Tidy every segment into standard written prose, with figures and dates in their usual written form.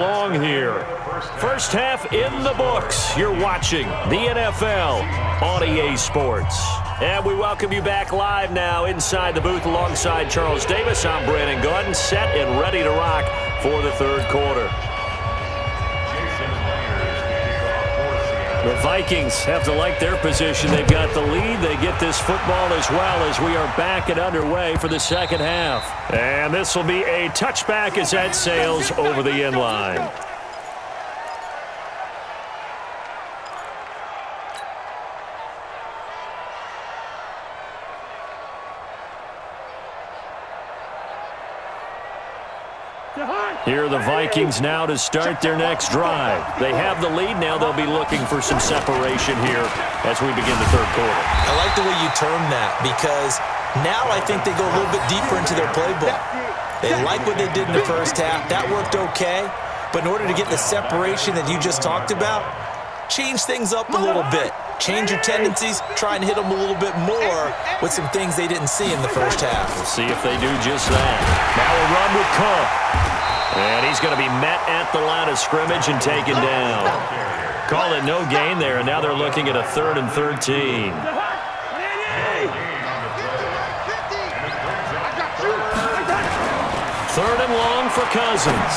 Long here. First half in the books. You're watching the NFL on EA Sports. And we welcome you back live now inside the booth alongside Charles Davis. I'm Brandon Gordon, set and ready to rock for the third quarter. The Vikings have to like their position. They've got the lead. They get this football as well as we are back and underway for the second half. And this will be a touchback as that sails over the end line. Here are the Vikings now to start their next drive. They have the lead. Now they'll be looking for some separation here as we begin the third quarter. I like the way you term that because now I think they go a little bit deeper into their playbook. They like what they did in the first half. That worked okay. But in order to get the separation that you just talked about, change things up a little bit. Change your tendencies, try and hit them a little bit more with some things they didn't see in the first half. We'll see if they do just that. Now a run with Cook. And he's going to be met at the line of scrimmage and taken down. Call it no gain there, and now they're looking at a 3rd and 13. Third and long for Cousins.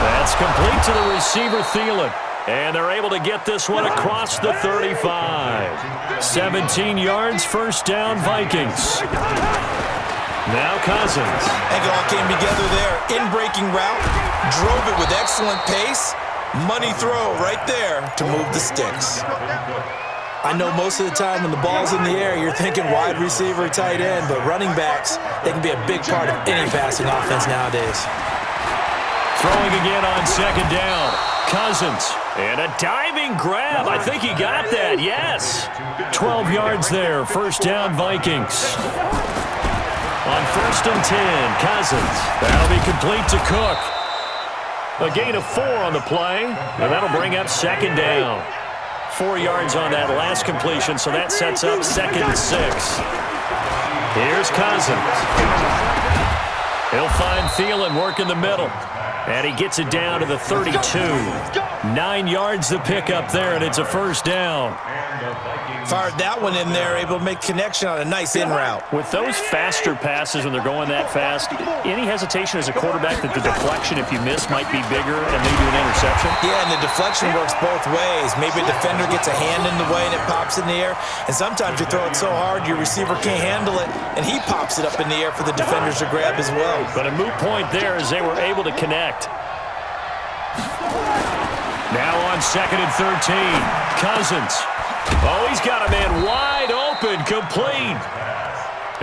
That's complete to the receiver, Thielen. And they're able to get this one across the 35. 17 yards, first down, Vikings. Now Cousins. It all came together there. In-breaking route. Drove it with excellent pace. Money throw right there to move the sticks. I know most of the time when the ball's in the air, you're thinking wide receiver, tight end, but running backs, they can be a big part of any passing offense nowadays. Throwing again on second down. Cousins. And a diving grab. I think he got that. Yes. 12 yards there. First down, Vikings. On 1st and 10, Cousins. That'll be complete to Cook. A gain of 4 on the play, and that'll bring up second down. 4 yards on that last completion, so that sets up 2nd and 6. Here's Cousins. He'll find Thielen working the middle, and he gets it down to the 32. 9 yards the pickup there, and it's a first down. Fired that one in there, able to make connection on a nice in route. With those faster passes when they're going that fast, any hesitation as a quarterback that the deflection, if you miss, might be bigger and maybe an interception? Yeah, and the deflection works both ways. Maybe a defender gets a hand in the way and it pops in the air, and sometimes you throw it so hard your receiver can't handle it, and he pops it up in the air for the defenders to grab as well. But a moot point there as they were able to connect. Now on 2nd and 13, Cousins. Oh, he's got a man wide open, complete.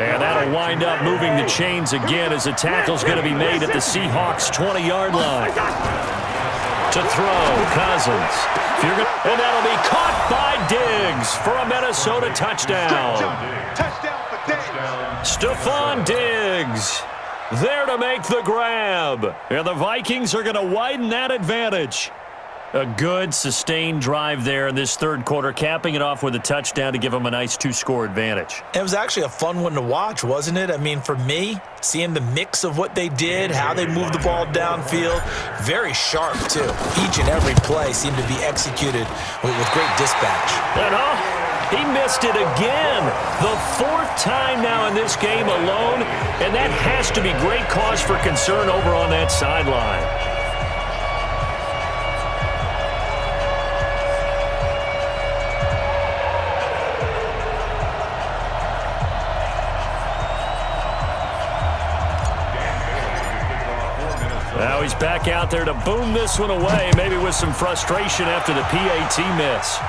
And that'll wind up moving the chains again as the tackle's going to be made at the Seahawks' 20-yard line. To throw, Cousins. And that'll be caught by Diggs for a Minnesota touchdown. Stephon Diggs there to make the grab. And the Vikings are going to widen that advantage. A good, sustained drive there in this third quarter, capping it off with a touchdown to give them a nice 2-score advantage. It was actually a fun one to watch, wasn't it? I mean, for me, seeing the mix of what they did, how they moved the ball downfield, very sharp, too. Each and every play seemed to be executed with great dispatch. And he missed it again. The 4th time now in this game alone, and that has to be great cause for concern over on that sideline. Now he's back out there to boom this one away, maybe with some frustration after the PAT miss.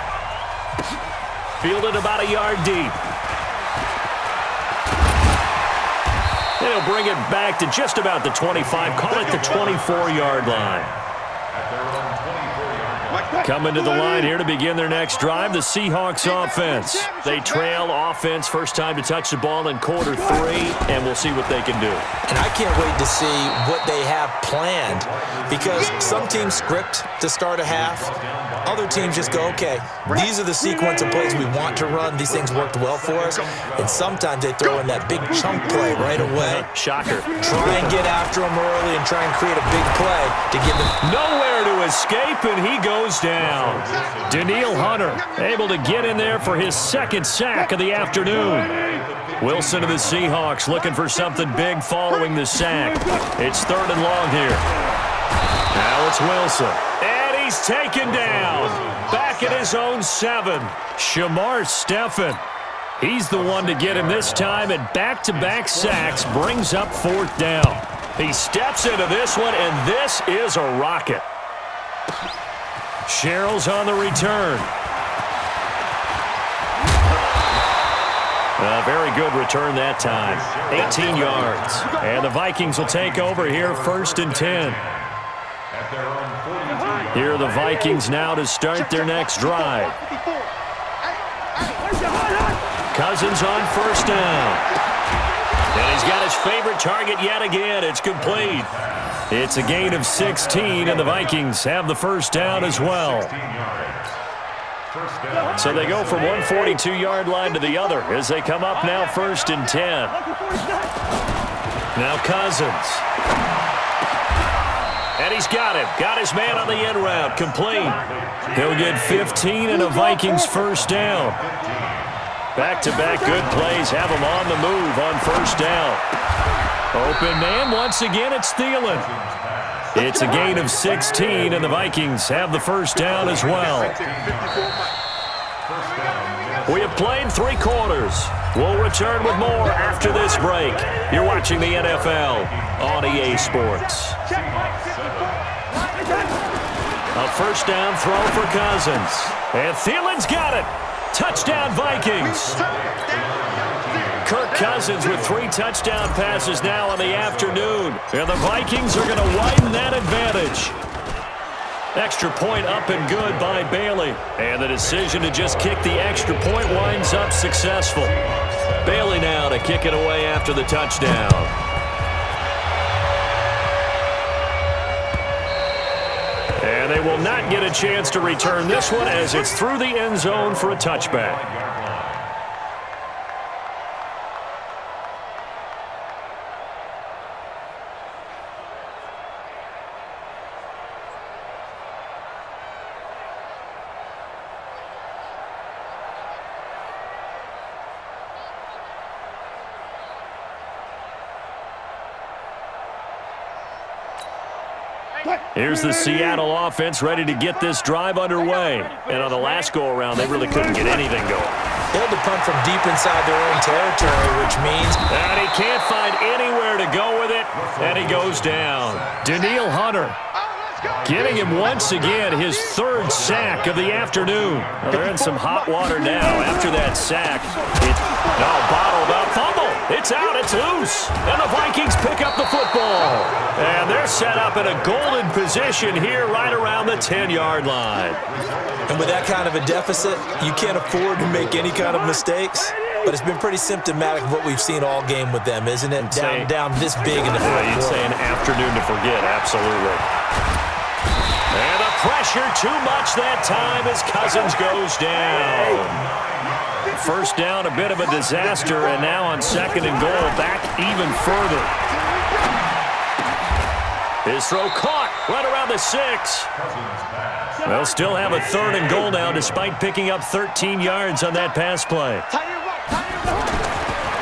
Fielded about a yard deep. And he'll bring it back to just about the 25, call it the 24-yard line. Coming to the line here to begin their next drive, the Seahawks offense. They trail offense first time to touch the ball in quarter 3, and we'll see what they can do. And I can't wait to see what they have planned, because some teams script to start a half. Other teams just go, okay, these are the sequence of plays we want to run. These things worked well for us. And sometimes they throw in that big chunk play right away. Shocker. Try and get after them early and try and create a big play to give them nowhere to escape, and he goes down. Danielle Hunter able to get in there for his second sack of the afternoon. Wilson of the Seahawks looking for something big following the sack. It's 3rd and long here. Now it's Wilson. And he's taken down. Back at his own 7. Shamar Stephen. He's the one to get him this time, and back-to-back sacks brings up 4th down. He steps into this one, and this is a rocket. Sherrill's on the return. A very good return that time. 18 yards. And the Vikings will take over here 1st and 10. Here are the Vikings now to start their next drive. Cousins on 1st down. And he's got his favorite target yet again. It's complete. It's a gain of 16, and the Vikings have the 1st down as well. So they go from one 42-yard line to the other as they come up now 1st and 10. Now Cousins. And he's got him. Got his man on the end route. Complete. He'll get 15 and a Vikings 1st down. Back-to-back good plays have him on the move on 1st down. Open man once again, it's Thielen. It's a gain of 16, and the Vikings have the 1st down as well. We have played 3 quarters. We'll return with more after this break. You're watching the NFL on EA Sports. A 1st down throw for Cousins. And Thielen's got it. Touchdown Vikings. Kirk Cousins with 3 touchdown passes now on the afternoon. And the Vikings are going to widen that advantage. Extra point up and good by Bailey. And the decision to just kick the extra point winds up successful. Bailey now to kick it away after the touchdown. And they will not get a chance to return this one as it's through the end zone for a touchback. Here's the Seattle offense ready to get this drive underway. And on the last go-around, they really couldn't get anything going. They had to punt from deep inside their own territory, which means... And he can't find anywhere to go with it, and he goes down. Danielle Hunter getting him once again his 3rd sack of the afternoon. Well, they're in some hot water now after that sack. Bottled up, fumble. It's out, it's loose. And the Vikings pick up the football. And they're set up in a golden position here right around the 10-yard line. And with that kind of a deficit, you can't afford to make any kind of mistakes. But it's been pretty symptomatic of what we've seen all game with them, isn't it? Down this big in the fourth quarter. You'd say an afternoon to forget, absolutely. And the pressure too much that time as Cousins goes down. 1st down, a bit of a disaster, and now on 2nd and goal, back even further. His throw caught right around the 6. They'll still have a 3rd and goal now despite picking up 13 yards on that pass play.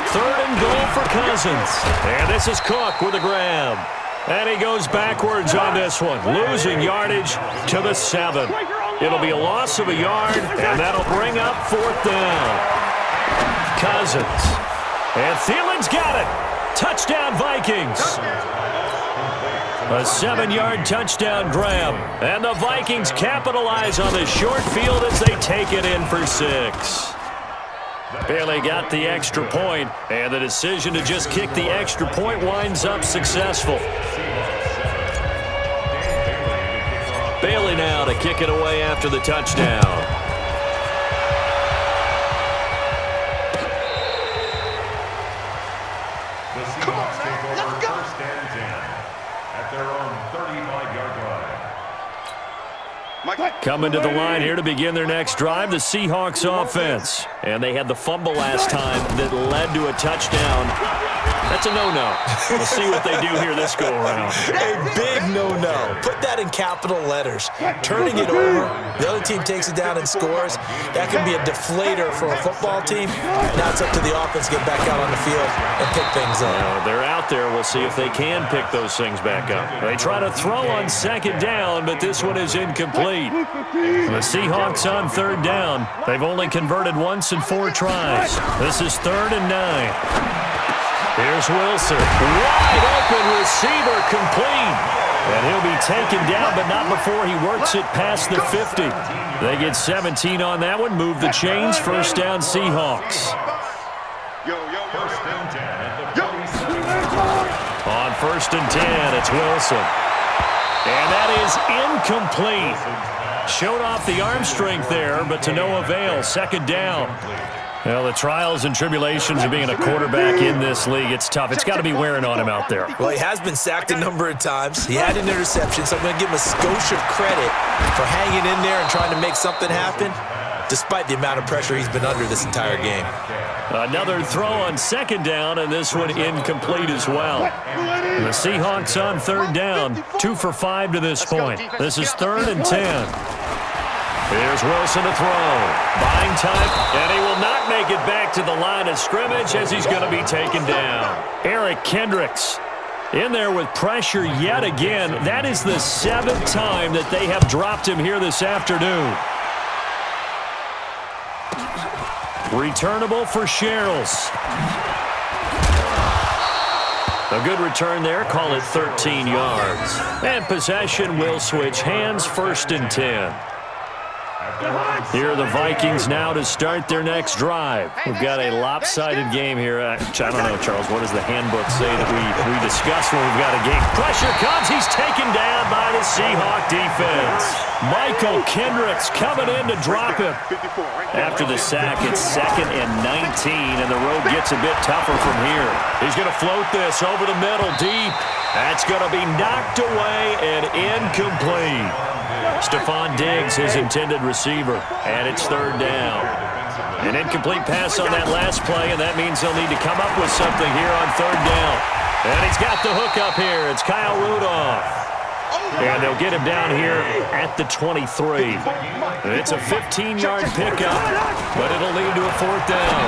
3rd and goal for Cousins. And this is Cook with a grab. And he goes backwards on this one, losing yardage to the 7. It'll be a loss of a yard, and that'll bring up 4th down. Cousins. And Thielen's got it. Touchdown, Vikings. A 7-yard touchdown grab. And the Vikings capitalize on the short field as they take it in for 6. Bailey got the extra point, and the decision to just kick the extra point winds up successful. Bailey now to to kick it away after the touchdown. The Seahawks take over first and 10 at their own 35-yard line. Coming to the line here to begin their next drive, the Seahawks offense. And they had the fumble last time that led to a touchdown. That's a no-no. We'll see what they do here this go-around. A big no-no. Put that in capital letters. Turning it over, the other team takes it down and scores. That can be a deflator for a football team. Now it's up to the offense to get back out on the field and pick things up. They're out there. We'll see if they can pick those things back up. They try to throw on second down, but this one is incomplete. The Seahawks on third down. They've only converted once in 4 tries. This is 3rd and 9. Here's Wilson. Wide open receiver, complete. And he'll be taken down, but not before he works it past the 50. They get 17 on that one. Move the chains. First down, Seahawks. First and 10 at the 47. On 1st and 10, it's Wilson. And that is incomplete. Showed off the arm strength there, but to no avail. 2nd down. Well, the trials and tribulations of being a quarterback in this league, it's tough. It's got to be wearing on him out there. Well, he has been sacked a number of times. He had an interception, so I'm going to give him a skosh of credit for hanging in there and trying to make something happen, despite the amount of pressure he's been under this entire game. Another throw on 2nd down, and this one incomplete as well. The Seahawks on 3rd down, 2 for 5 to this point. This is 3rd and 10. Here's Wilson to throw. Buying time, and he will not make it back to the line of scrimmage as he's going to be taken down. Eric Kendricks in there with pressure yet again. That is the 7th time that they have dropped him here this afternoon. Returnable for Sherrills. A good return there. Call it 13 yards. And possession will switch hands. 1st and 10. Here are the Vikings now to start their next drive. We've got a lopsided game here. I don't know, Charles, what does the handbook say that we discuss when we've got a game? Pressure comes. He's taken down by the Seahawk defense. Michael Kendricks coming in to drop him. After the sack, it's 2nd and 19, and the road gets a bit tougher from here. He's going to float this over the middle deep. That's going to be knocked away and incomplete. Stephon Diggs, his intended receiver, and it's 3rd down. An incomplete pass on that last play, and that means they'll need to come up with something here on 3rd down. And he's got the hook up here. It's Kyle Rudolph. And they'll get him down here at the 23. It's a 15-yard pickup, but it'll lead to a 4th down.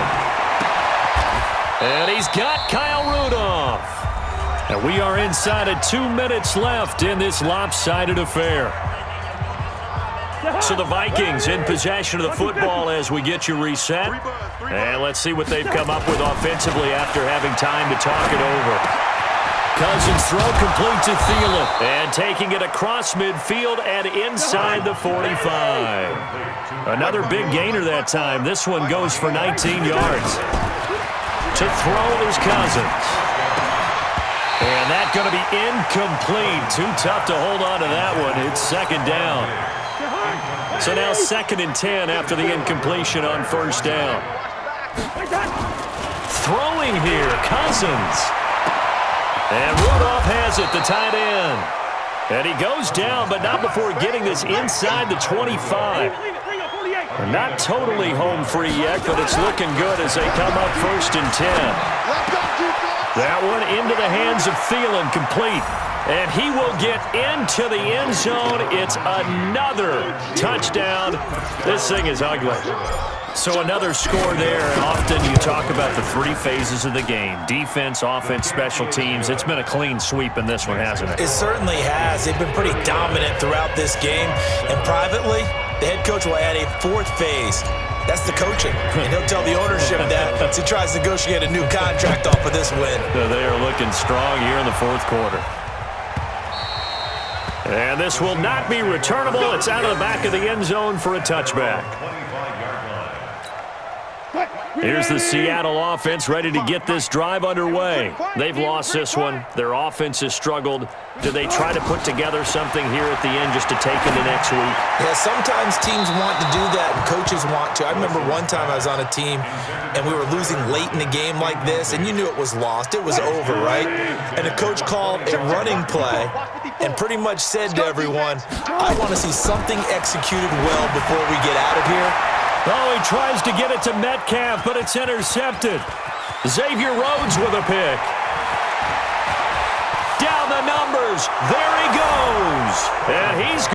And he's got Kyle Rudolph. And we are inside of 2 minutes left in this lopsided affair. So the Vikings in possession of the football as we get you reset. And let's see what they've come up with offensively after having time to talk it over. Cousins throw complete to Thielen. And taking it across midfield and inside the 45. Another big gainer that time. This one goes for 19 yards. To throw is Cousins. And that's going to be incomplete. Too tough to hold on to that one. It's 2nd down. So now 2nd and 10 after the incompletion on 1st down. Throwing here, Cousins. And Rudolph has it, the tight end. And he goes down, but not before getting this inside the 25. Not totally home free yet, but it's looking good as they come up 1st and 10. That one into the hands of Thielen, complete. And he will get into the end zone. It's another touchdown. This thing is ugly. So another score there. And often you talk about the 3 phases of the game. Defense, offense, special teams. It's been a clean sweep in this one, hasn't it? It certainly has. They've been pretty dominant throughout this game. And privately, the head coach will add a 4th phase. That's the coaching. And he'll tell the ownership that as he tries to negotiate a new contract off of this win. So they are looking strong here in the 4th quarter. And this will not be returnable. It's out of the back of the end zone for a touchback. 25-yard line. Here's the Seattle offense ready to get this drive underway. They've lost this one. Their offense has struggled. Do they try to put together something here at the end just to take into next week? Yeah, sometimes teams want to do that and coaches want to. I remember one time I was on a team and we were losing late in a game like this, and you knew it was lost. It was over, right? And the coach called a running play and pretty much said to everyone, I want to see something executed well before we get out of here. Oh, he tries to get it to Metcalf, but it's intercepted. Xavier Rhodes with a pick. Down the numbers. There he goes. And he's